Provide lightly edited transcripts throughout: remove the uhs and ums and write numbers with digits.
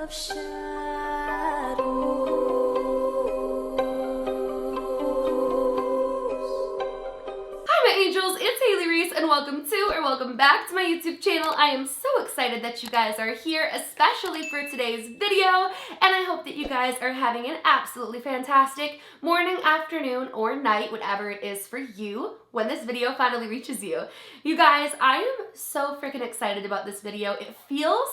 of shadows. Hi my angels, it's Hailey Reese and welcome back to my YouTube channel. I am so excited that you guys are here, especially for today's video, and I hope that you guys are having an absolutely fantastic morning, afternoon, or night, whatever it is for you when this video finally reaches you. You guys, I am so freaking excited about this video. It feels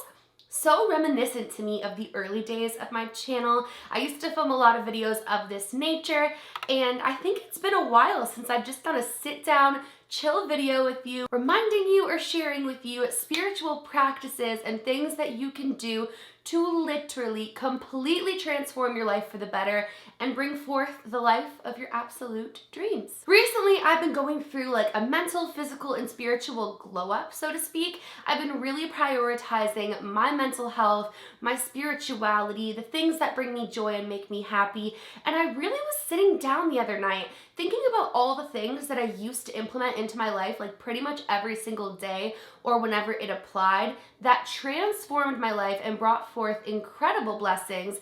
so reminiscent to me of the early days of my channel. I used to film a lot of videos of this nature, and I think it's been a while since I've just done a sit down, chill video with you, reminding you or sharing with you spiritual practices and things that you can do to literally completely transform your life for the better and bring forth the life of your absolute dreams. Recently, I've been going through like a mental, physical, and spiritual glow up, so to speak. I've been really prioritizing my mental health, my spirituality, the things that bring me joy and make me happy, and I really was sitting down the other night thinking about all the things that I used to implement into my life like pretty much every single day or whenever it applied that transformed my life and brought forth incredible blessings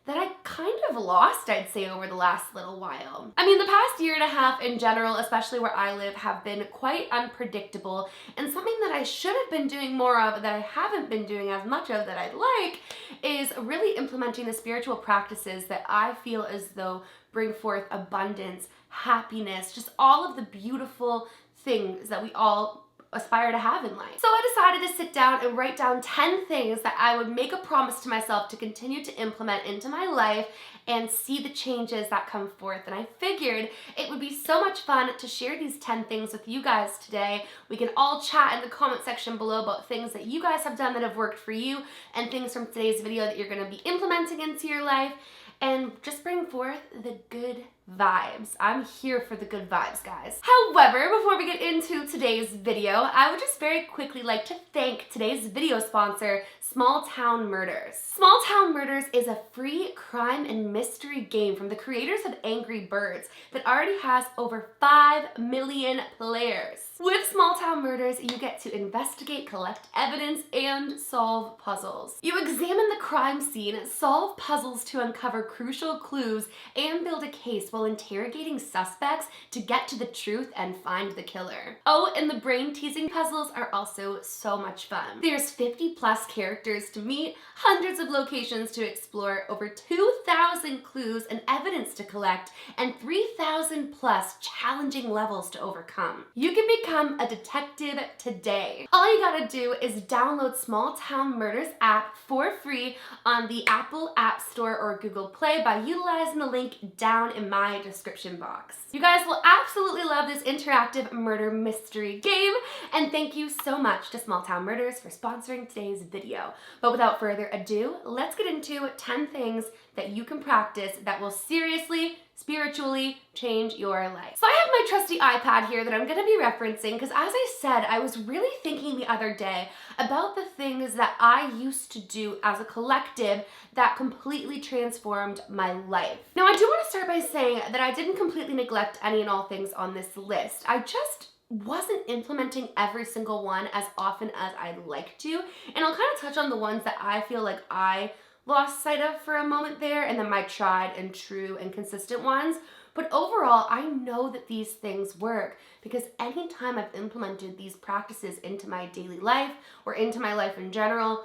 that I kind of lost, I'd say, over the last little while. I mean, the past year and a half in general, especially where I live, have been quite unpredictable, and something that I should have been doing more of that I haven't been doing as much of that I'd like is really implementing the spiritual practices that I feel as though bring forth abundance, happiness, just all of the beautiful things that we all aspire to have in life. So I decided to sit down and write down 10 things that I would make a promise to myself to continue to implement into my life and see the changes that come forth. And I figured it would be so much fun to share these 10 things with you guys today. We can all chat in the comment section below about things that you guys have done that have worked for you and things from today's video that you're going to be implementing into your life, and just bring forth the good vibes. I'm here for the good vibes, guys. However, before we get into today's video, I would just very quickly like to thank today's video sponsor, Small Town Murders. Small Town Murders is a free crime and mystery game from the creators of Angry Birds that already has over 5 million players. With Small Town Murders, you get to investigate, collect evidence, and solve puzzles. You examine the crime scene, solve puzzles to uncover crucial clues, and build a case while interrogating suspects to get to the truth and find the killer. Oh, and the brain-teasing puzzles are also so much fun. There's 50+ characters to meet, hundreds of locations to explore, over 2,000 clues and evidence to collect, and 3,000+ challenging levels to overcome. You can become a detective today. All you gotta do is download Small Town Murders app for free on the Apple App Store or Google Play by utilizing the link down in my description box. You guys will absolutely love this interactive murder mystery game, and thank you so much to Small Town Murders for sponsoring today's video. But without further ado, let's get into 10 things that you can practice that will seriously, spiritually change your life. So I have my trusty iPad here that I'm going to be referencing because, as I said, I was really thinking the other day about the things that I used to do as a collective that completely transformed my life. Now, I do want to start by saying that I didn't completely neglect any and all things on this list. I just wasn't implementing every single one as often as I'd like to, and I'll kind of touch on the ones that I feel like I lost sight of for a moment there, and then my tried and true and consistent ones. But overall, I know that these things work because anytime I've implemented these practices into my daily life or into my life in general,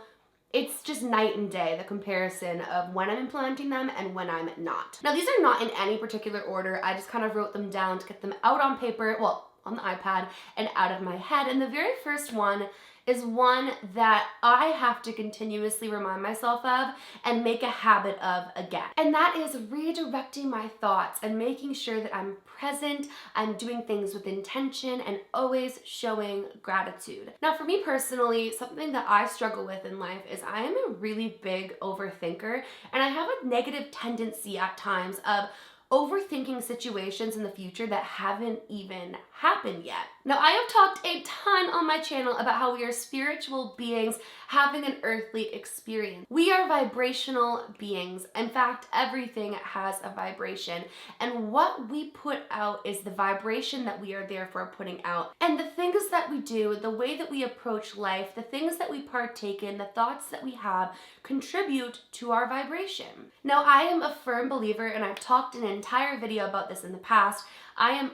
it's just night and day, the comparison of when I'm implementing them and when I'm not. Now, these are not in any particular order. I just kind of wrote them down to get them out on paper, well, on the iPad, and out of my head. And the very first one is one that I have to continuously remind myself of and make a habit of again. And that is redirecting my thoughts and making sure that I'm present, I'm doing things with intention, and always showing gratitude. Now, for me personally, something that I struggle with in life is I am a really big overthinker, and I have a negative tendency at times of overthinking situations in the future that haven't even happened yet. Now, I have talked a ton on my channel about how we are spiritual beings having an earthly experience. We are vibrational beings. In fact, everything has a vibration. And what we put out is the vibration that we are therefore putting out. And the things that we do, the way that we approach life, the things that we partake in, the thoughts that we have contribute to our vibration. Now, I am a firm believer, and I've talked an entire video about this in the past,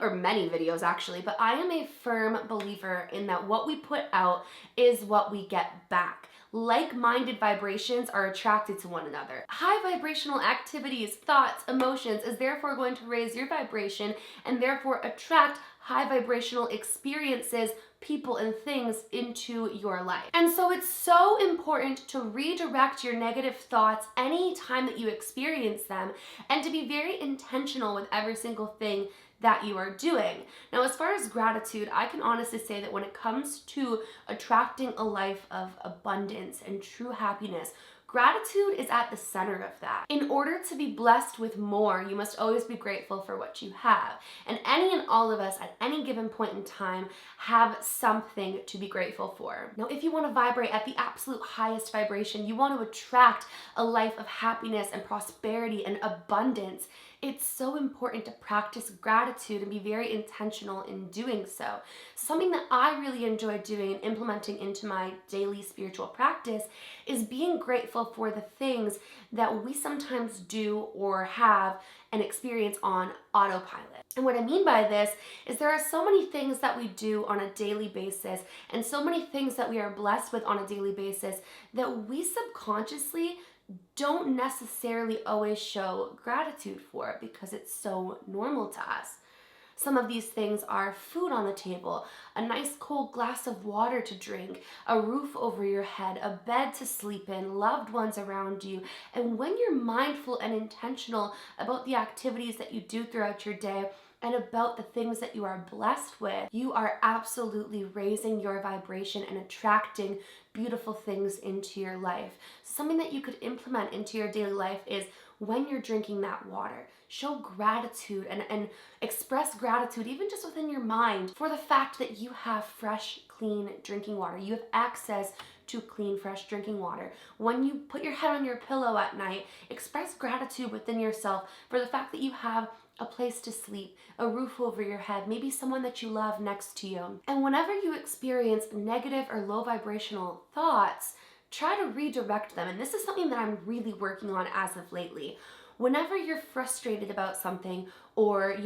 or many videos actually, but I am a firm believer in that what we put out is what we get back. Like-minded vibrations are attracted to one another. High vibrational activities, thoughts, emotions is therefore going to raise your vibration and therefore attract high vibrational experiences, people, and things into your life. And so it's so important to redirect your negative thoughts any time that you experience them and to be very intentional with every single thing that you are doing. Now, as far as gratitude, I can honestly say that when it comes to attracting a life of abundance and true happiness, gratitude is at the center of that. In order to be blessed with more, you must always be grateful for what you have. And any and all of us at any given point in time have something to be grateful for. Now, if you want to vibrate at the absolute highest vibration, you want to attract a life of happiness and prosperity and abundance, it's so important to practice gratitude and be very intentional in doing so. Something that I really enjoy doing and implementing into my daily spiritual practice is being grateful for the things that we sometimes do or have and experience on autopilot. And what I mean by this is there are so many things that we do on a daily basis and so many things that we are blessed with on a daily basis that we subconsciously don't necessarily always show gratitude for because it's so normal to us. Some of these things are food on the table, a nice cold glass of water to drink, a roof over your head, a bed to sleep in, loved ones around you. And when you're mindful and intentional about the activities that you do throughout your day and about the things that you are blessed with, you are absolutely raising your vibration and attracting beautiful things into your life. Something that you could implement into your daily life is when you're drinking that water, show gratitude and express gratitude even just within your mind for the fact that you have fresh, clean drinking water. You have access to clean, fresh drinking water. When you put your head on your pillow at night, express gratitude within yourself for the fact that you have a place to sleep, a roof over your head, maybe someone that you love next to you. And whenever you experience negative or low vibrational thoughts, try to redirect them. And this is something that I'm really working on as of lately. Whenever you're frustrated about something or,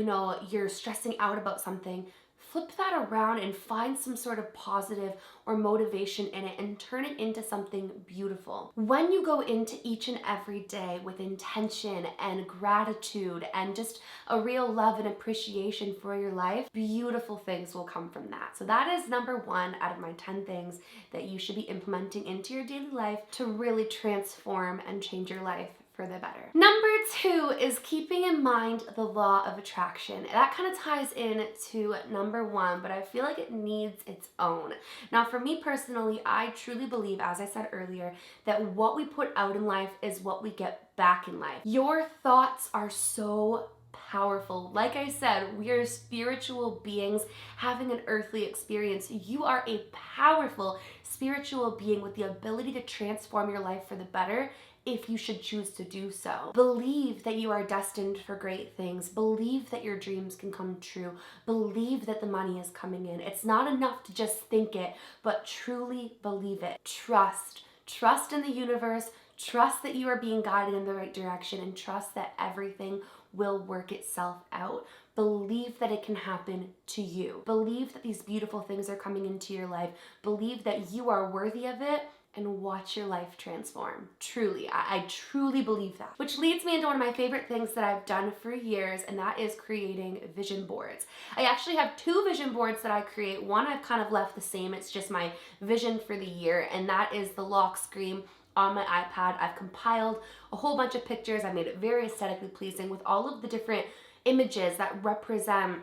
you're stressing out about something, flip that around and find some sort of positive or motivation in it and turn it into something beautiful. When you go into each and every day with intention and gratitude and just a real love and appreciation for your life, beautiful things will come from that. So that is number 1 out of my 10 things that you should be implementing into your daily life to really transform and change your life for the better. Number 2 is keeping in mind the law of attraction. That kind of ties in to number 1, but I feel like it needs its own. Now, for me personally, I truly believe, as I said earlier, that what we put out in life is what we get back in life. Your thoughts are so powerful. Like I said, we are spiritual beings having an earthly experience. You are a powerful spiritual being with the ability to transform your life for the better if you should choose to do so. Believe that you are destined for great things. Believe that your dreams can come true. Believe that the money is coming in. It's not enough to just think it, but truly believe it. Trust. Trust in the universe. Trust that you are being guided in the right direction, and trust that everything will work itself out. Believe that it can happen to you. Believe that these beautiful things are coming into your life. Believe that you are worthy of it, and watch your life transform. Truly, I truly believe that. Which leads me into one of my favorite things that I've done for years, and that is creating vision boards. I actually have 2 vision boards that I create. One I've kind of left the same. It's just my vision for the year, and that is the lock screen on my iPad. I've compiled a whole bunch of pictures. I made it very aesthetically pleasing with all of the different images that represent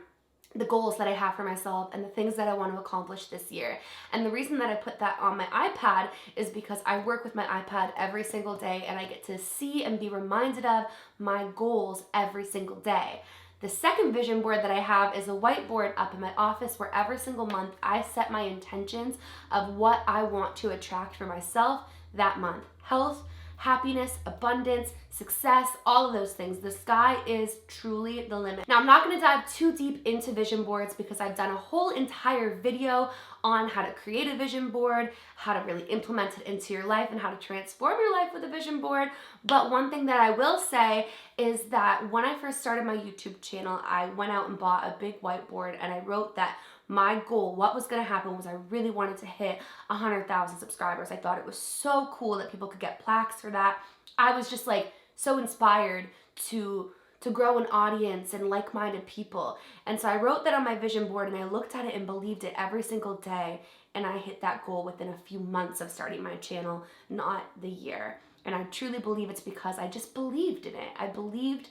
the goals that I have for myself and the things that I want to accomplish this year. And the reason that I put that on my iPad is because I work with my iPad every single day and I get to see and be reminded of my goals every single day. The second vision board that I have is a whiteboard up in my office where every single month I set my intentions of what I want to attract for myself that month. Health, happiness, abundance, success, all of those things. The sky is truly the limit. Now, I'm not going to dive too deep into vision boards because I've done a whole entire video on how to create a vision board, how to really implement it into your life, and how to transform your life with a vision board. But one thing that I will say is that when I first started my YouTube channel, I went out and bought a big whiteboard and I wrote that my goal, what was going to happen, was I really wanted to hit 100,000 subscribers. I thought it was so cool that people could get plaques for that. I was just like so inspired to grow an audience and like-minded people. And so I wrote that on my vision board and I looked at it and believed it every single day. And I hit that goal within a few months of starting my channel, not the year. And I truly believe it's because I just believed in it. I believed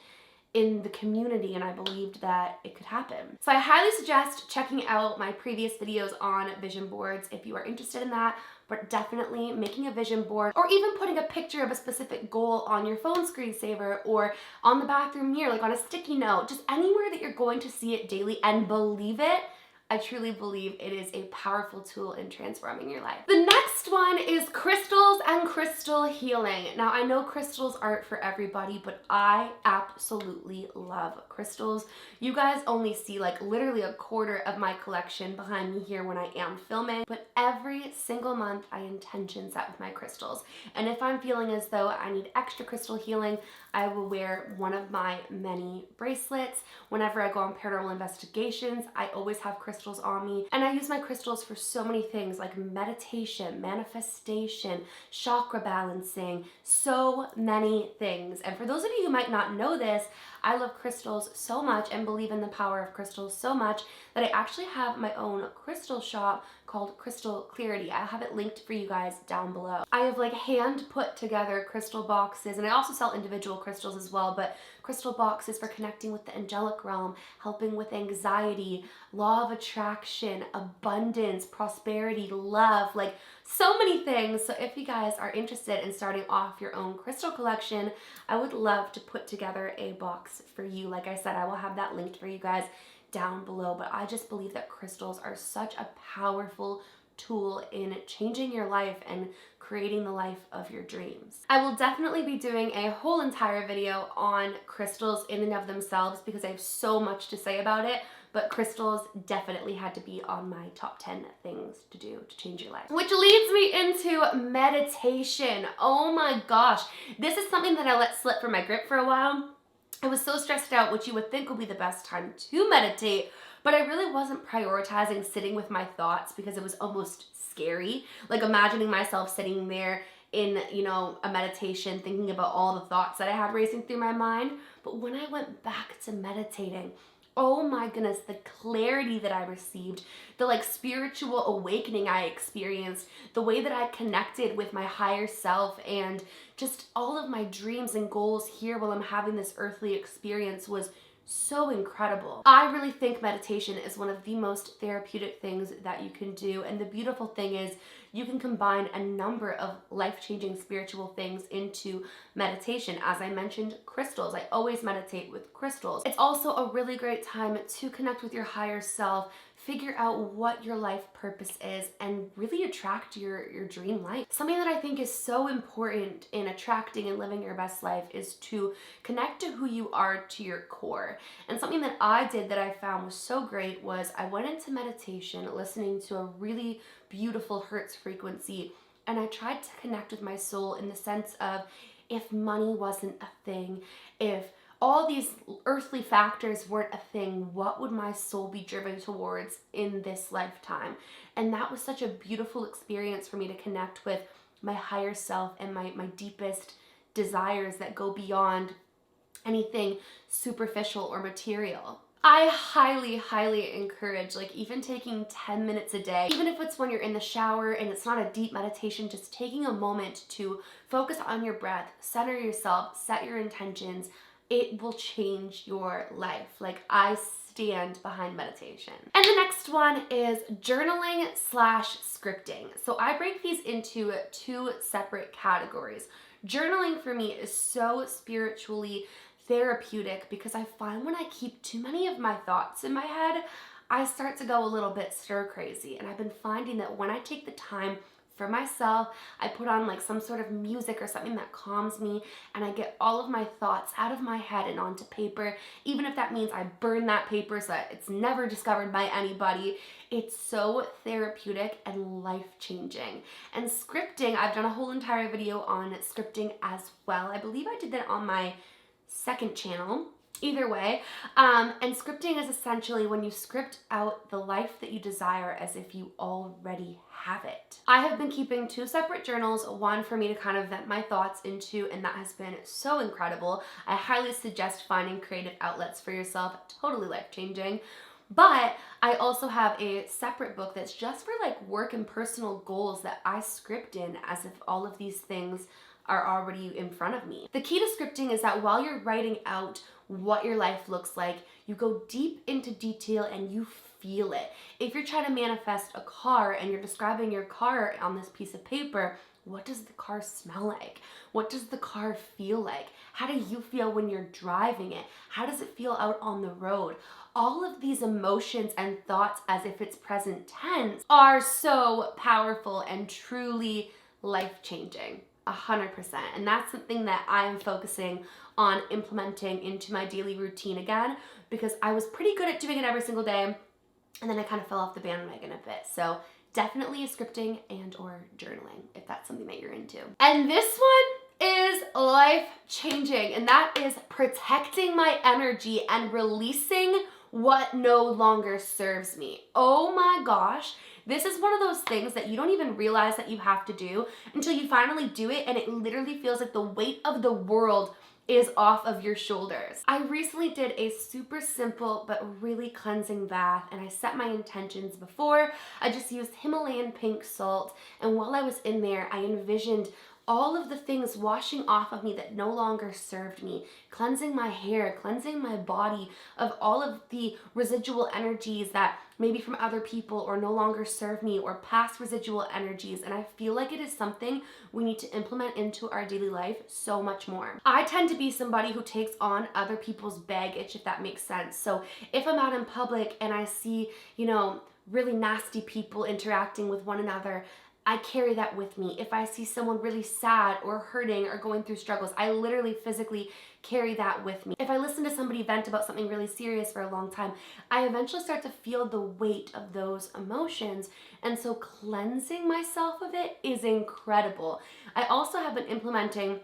in the community and I believed that it could happen. So I highly suggest checking out my previous videos on vision boards if you are interested in that, but definitely making a vision board or even putting a picture of a specific goal on your phone screensaver or on the bathroom mirror, like on a sticky note, just anywhere that you're going to see it daily and believe it. I truly believe it is a powerful tool in transforming your life. The next one is crystals and crystal healing. Now, I know crystals aren't for everybody, but I absolutely love crystals. You guys only see like literally a quarter of my collection behind me here when I am filming, but every single month I intention set with my crystals. And if I'm feeling as though I need extra crystal healing, I will wear one of my many bracelets. Whenever I go on paranormal investigations, I always have crystals on me. And I use my crystals for so many things like meditation, manifestation, chakra balancing, so many things. And for those of you who might not know this, I love crystals so much and believe in the power of crystals so much that I actually have my own crystal shop called Crystal Clarity. I have it linked for you guys down below. I have like hand put together crystal boxes, and I also sell individual crystals as well, but crystal boxes for connecting with the angelic realm, helping with anxiety, law of attraction, abundance, prosperity, love, like so many things. So if you guys are interested in starting off your own crystal collection, I would love to put together a box for you. Like I said, I will have that linked for you guys down below, but I just believe that crystals are such a powerful tool in changing your life and creating the life of your dreams. I will definitely be doing a whole entire video on crystals in and of themselves because I have so much to say about it, but crystals definitely had to be on my top 10 things to do to change your life. Which leads me into meditation. Oh my gosh, this is something that I let slip from my grip for a while. I was so stressed out, which you would think would be the best time to meditate, but I really wasn't prioritizing sitting with my thoughts because it was almost scary. Like imagining myself sitting there in, you know, a meditation, thinking about all the thoughts that I had racing through my mind. But when I went back to meditating, oh my goodness, the clarity that I received, the like spiritual awakening I experienced, the way that I connected with my higher self and just all of my dreams and goals here while I'm having this earthly experience was so incredible. I really think meditation is one of the most therapeutic things that you can do. And the beautiful thing is you can combine a number of life-changing spiritual things into meditation. As I mentioned, crystals. I always meditate with crystals. It's also a really great time to connect with your higher self, figure out what your life purpose is, and really attract your dream life. Something that I think is so important in attracting and living your best life is to connect to who you are to your core. And something that I did that I found was so great was I went into meditation listening to a really beautiful Hertz frequency, and I tried to connect with my soul in the sense of if money wasn't a thing, if all these earthly factors weren't a thing, what would my soul be driven towards in this lifetime? And that was such a beautiful experience for me to connect with my higher self and my deepest desires that go beyond anything superficial or material. I highly, highly encourage like even taking 10 minutes a day, even if it's when you're in the shower and it's not a deep meditation, just taking a moment to focus on your breath, center yourself, set your intentions. It will change your life. Like I stand behind meditation. And the next one is journaling / scripting. So I break these into two separate categories. Journaling for me is so spiritually therapeutic because I find when I keep too many of my thoughts in my head, I start to go a little bit stir crazy. And I've been finding that when I take the time for myself, I put on like some sort of music or something that calms me, and I get all of my thoughts out of my head and onto paper, even if that means I burn that paper so that it's never discovered by anybody. It's so therapeutic and life-changing. And scripting, I've done a whole entire video on scripting as well. I believe I did that on my second channel. Either way, and scripting is essentially when you script out the life that you desire as if you already have it. I have been keeping 2 separate journals, one for me to kind of vent my thoughts into, and that has been so incredible. I highly suggest finding creative outlets for yourself, totally life-changing. But I also have a separate book that's just for like work and personal goals that I script in as if all of these things are already in front of me. The key to scripting is that while you're writing out what your life looks like, you go deep into detail and you feel it. If you're trying to manifest a car and you're describing your car on this piece of paper, what does the car smell like? What does the car feel like? How do you feel when you're driving it? How does it feel out on the road? All of these emotions and thoughts as if it's present tense are so powerful and truly life-changing. 100%. And that's something that I'm focusing on implementing into my daily routine again, because I was pretty good at doing it every single day, and then I kind of fell off the bandwagon a bit. So definitely scripting and or journaling if that's something that you're into. And this one is life-changing, and that is protecting my energy and releasing what no longer serves me. Oh my gosh. This is one of those things that you don't even realize that you have to do until you finally do it, and it literally feels like the weight of the world is off of your shoulders. I recently did a super simple but really cleansing bath, and I set my intentions before. I just used Himalayan pink salt, and while I was in there, I envisioned all of the things washing off of me that no longer served me, cleansing my hair, cleansing my body of all of the residual energies that maybe from other people or no longer serve me, or past residual energies. And I feel like it is something we need to implement into our daily life so much more. I tend to be somebody who takes on other people's baggage, if that makes sense. So if I'm out in public and I see, really nasty people interacting with one another, I carry that with me. If I see someone really sad or hurting or going through struggles, I literally physically carry that with me. If I listen to somebody vent about something really serious for a long time, I eventually start to feel the weight of those emotions. And so cleansing myself of it is incredible. I also have been implementing,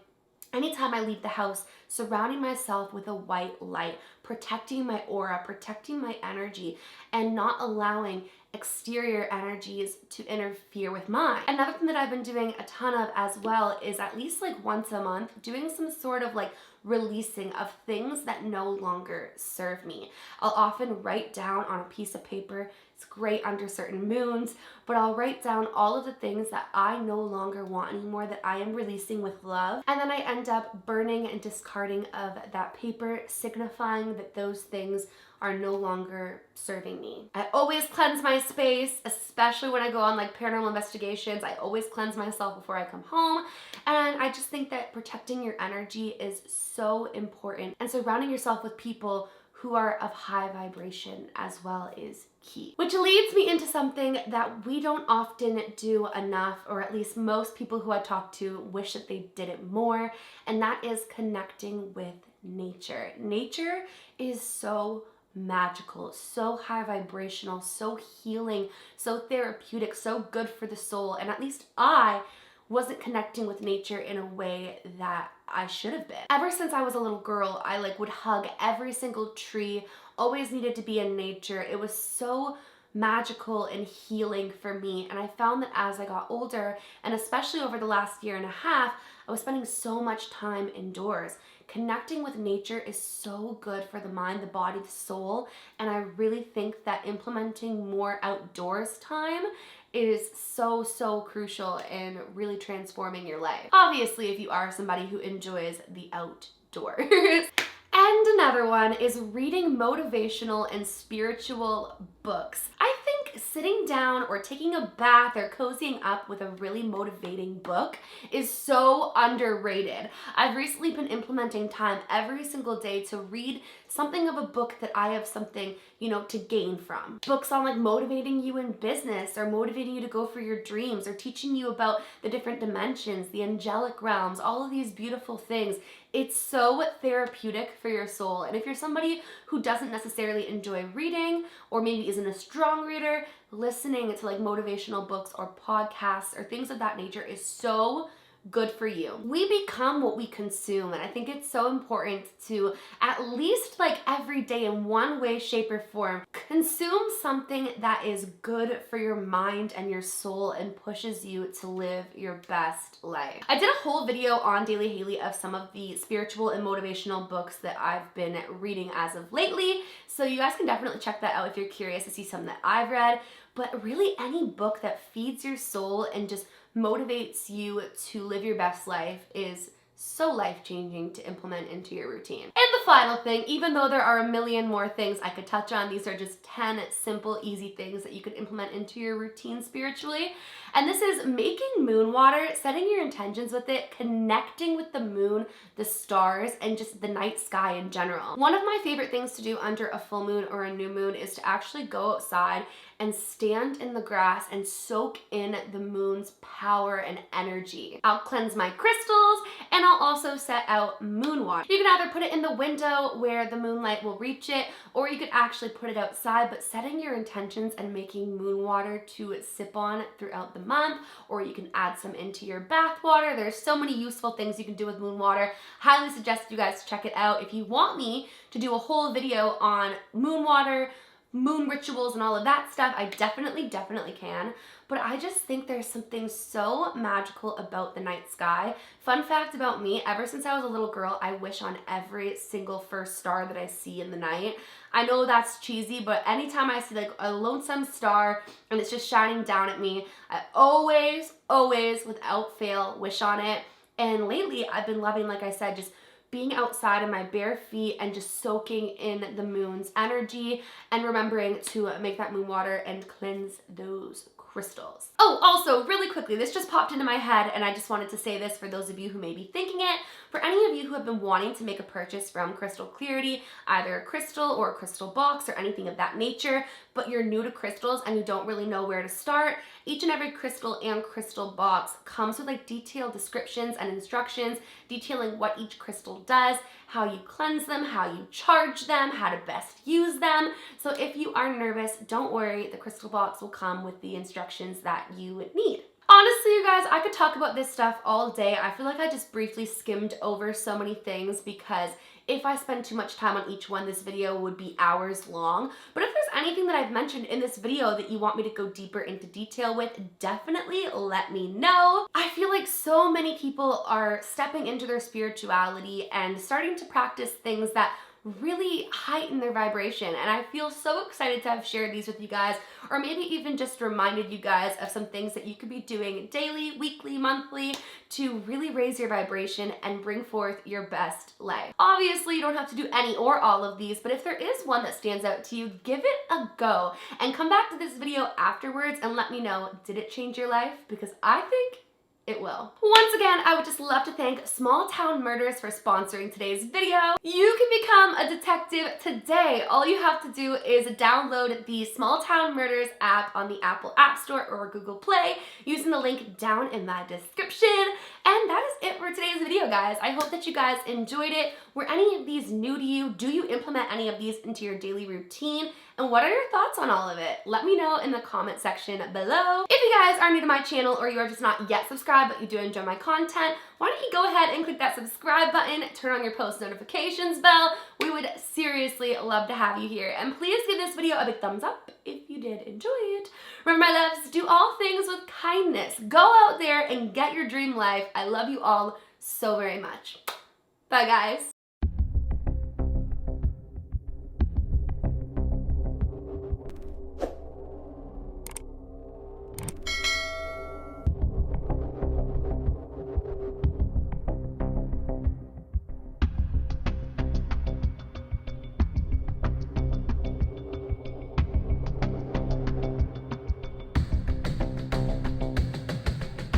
anytime I leave the house, surrounding myself with a white light, protecting my aura, protecting my energy, and not allowing exterior energies to interfere with mine. Another thing that I've been doing a ton of as well is at least like once a month doing some sort of like releasing of things that no longer serve me. I'll often write down on a piece of paper. It's great under certain moons, but I'll write down all of the things that I no longer want anymore, that I am releasing with love. And then I end up burning and discarding of that paper, signifying that those things are no longer serving me. I always cleanse my space, especially when I go on like paranormal investigations. I always cleanse myself before I come home. And I just think that protecting your energy is so important, and surrounding yourself with people who are of high vibration as well is key. Which leads me into something that we don't often do enough, or at least most people who I talk to wish that they did it more, and that is connecting with nature. Nature is so magical, so high vibrational, so healing, so therapeutic, so good for the soul, and at least I wasn't connecting with nature in a way that I should have been. Ever since I was a little girl, I would hug every single tree, always needed to be in nature. It was so magical and healing for me. And I found that as I got older, and especially over the last year and a half, I was spending so much time indoors. Connecting with nature is so good for the mind, the body, the soul, and I really think that implementing more outdoors time is so, so crucial in really transforming your life. Obviously, if you are somebody who enjoys the outdoors. And another one is reading motivational and spiritual books. I think sitting down or taking a bath or cozying up with a really motivating book is so underrated. I've recently been implementing time every single day to read something of a book that I have something, to gain from. Books on like motivating you in business or motivating you to go for your dreams or teaching you about the different dimensions, the angelic realms, all of these beautiful things. It's so therapeutic for your soul. And if you're somebody who doesn't necessarily enjoy reading or maybe isn't a strong reader, listening to like motivational books or podcasts or things of that nature is so good for you. We become what we consume, and I think it's so important to at least like every day in one way, shape, or form consume something that is good for your mind and your soul and pushes you to live your best life. I did a whole video on Daily Hailey of some of the spiritual and motivational books that I've been reading as of lately, so you guys can definitely check that out if you're curious to see some that I've read. But really any book that feeds your soul and just motivates you to live your best life is so life-changing to implement into your routine. And the final thing, even though there are a million more things I could touch on, these are just 10 simple, easy things that you could implement into your routine spiritually. And this is making moon water, setting your intentions with it, connecting with the moon, the stars, and just the night sky in general. One of my favorite things to do under a full moon or a new moon is to actually go outside and stand in the grass and soak in the moon's power and energy. I'll cleanse my crystals and I'll also set out moon water. You can either put it in the window where the moonlight will reach it, or you could actually put it outside, but setting your intentions and making moon water to sip on throughout the month, or you can add some into your bath water. There's so many useful things you can do with moon water. Highly suggest you guys check it out. If you want me to do a whole video on moon water, moon rituals, and all of that stuff, I definitely can. But I just think there's something so magical about the night sky. Fun fact about me, ever since I was a little girl, I wish on every single first star that I see in the night. I know that's cheesy, but anytime I see like a lonesome star and it's just shining down at me, I always, without fail, wish on it. And lately I've been loving, like I said, just being outside on my bare feet and just soaking in the moon's energy and remembering to make that moon water and cleanse those crystals. Oh, also, really quickly, this just popped into my head and I just wanted to say this for those of you who may be thinking it. For any of you who have been wanting to make a purchase from Crystal Clarity, either a crystal or a crystal box or anything of that nature, but you're new to crystals and you don't really know where to start, each and every crystal and crystal box comes with like detailed descriptions and instructions detailing what each crystal does, how you cleanse them, how you charge them, how to best use them. So if you are nervous, don't worry, the crystal box will come with the instructions that you need. Honestly, you guys, I could talk about this stuff all day. I feel like I just briefly skimmed over so many things because if I spend too much time on each one, this video would be hours long. But if there's anything that I've mentioned in this video that you want me to go deeper into detail with, definitely let me know. I feel like so many people are stepping into their spirituality and starting to practice things that really heighten their vibration, and I feel so excited to have shared these with you guys, or maybe even just reminded you guys of some things that you could be doing daily, weekly, monthly to really raise your vibration and bring forth your best life. Obviously, you don't have to do any or all of these, but if there is one that stands out to you, give it a go and come back to this video afterwards and let me know, did it change your life? Because I think it will. Once again, I would just love to thank Small Town Murders for sponsoring today's video. You can become a detective today. All you have to do is download the Small Town Murders app on the Apple App Store or Google Play using the link down in my description. And that is it for today's video, guys. I hope that you guys enjoyed it. Were any of these new to you? Do you implement any of these into your daily routine? And what are your thoughts on all of it? Let me know in the comment section below. If you guys are new to my channel or you are just not yet subscribed but you do enjoy my content, why don't you go ahead and click that subscribe button, turn on your post notifications bell. We would seriously love to have you here. And please give this video a big thumbs up if you did enjoy it. Remember, my loves, do all things with kindness. Go out there and get your dream life. I love you all so very much. Bye, guys.